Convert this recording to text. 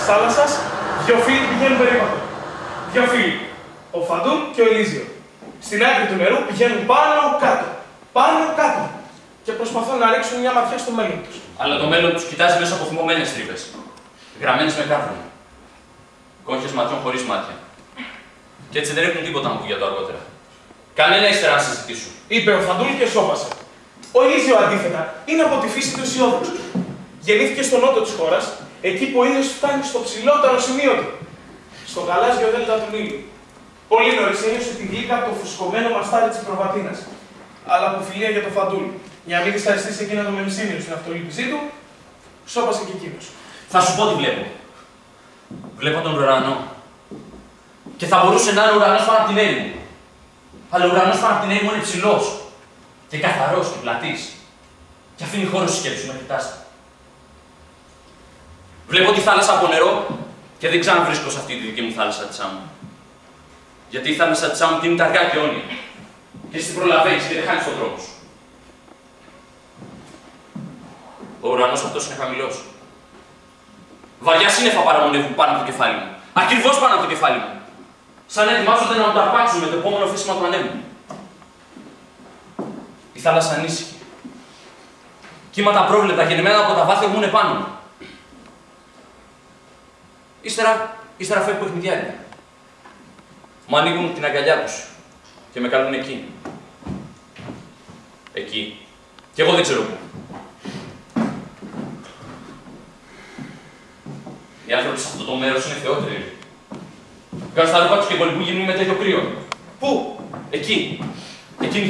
θάλασσας, δύο φίλοι πηγαίνουν περίπατο. Δύο φίλοι, ο Φαντούλ και ο Ελίζιο. Στην άκρη του νερού πηγαίνουν πάνω κάτω και προσπαθούν να ρίξουν μια ματιά στο μέλλον τους. Αλλά το μέλλον τους κοιτάζει μέσα από θυμωμένες τρύπες, γραμμένες με κάρβουνο. Κόγχες ματιών χωρίς μάτια. Και έτσι δεν έχουν τίποτα να πούν για το αργότερα. Κανένα ύστερα να συζητήσουν. Είπε ο Φαντούλ και σώπασε. Ο Ελίζιο αντίθετα είναι από τη φύση του αισιόδοξου. Γεννήθηκε στο νότο της χώρας, εκεί που ο ήλιος φτάνει στο ψηλότερο σημείο του, στο γαλάζιο δέλτα του Νείλου. Πολύ νωρίς ένιωσε τη γλύκα από το φουσκωμένο μαστάρι της προβατίνας. Αλλά από φιλία για το Φαντούλ, για να μην δισταριστεί εκείνα το μεμισίμιο στην αυτολύπησή του, σώπασε και εκείνος. Θα σου πω τι βλέπω. Βλέπω τον ουρανό. Και θα μπορούσε να είναι ο ουρανός πάνω από την έρημο. Αλλά ο ουρανός πάνω από την έρημο είναι ψηλός. Και καθαρός και πλατής. Και αφήνει χώρο στη σκέψη να κοιτάς. Βλέπω τη θάλασσα από νερό και δεν ξαναβρίσκω σε αυτή τη δική μου θάλασσα της άμμου. Γιατί η θάλασσα της άμμου τίνεται αργά και όνια. Και εσύ προλαβαίνεις και δεν χάνεις τον τρόπο σου. Ο ουρανός αυτός είναι χαμηλός. Βαριά σύννεφα παραμονεύουν πάνω από το κεφάλι μου. Ακριβώς πάνω από το κεφάλι μου. Σαν να ετοιμάζονται να μου το αρπάξουν με το επόμενο φύσιμα του ανέμου. Η θάλασσα ανήσυχη. Κύματα πρόβλεπτα γεννημένα από τα βάθη μου είναι πάνω μου. Ύστερα φεύγουν παιχνιδιάρια. Μου ανοίγουν την αγκαλιά τους και με καλούν εκεί. Εκεί. Κι εγώ δεν ξέρω πού. Οι άνθρωποι σε αυτό το μέρος είναι θεότεροι. Βγάζουν τα ρούχα τους και κολυμπούν γυμνοί με τέτοιο κρύο. Πού? Εκεί. Εκείνη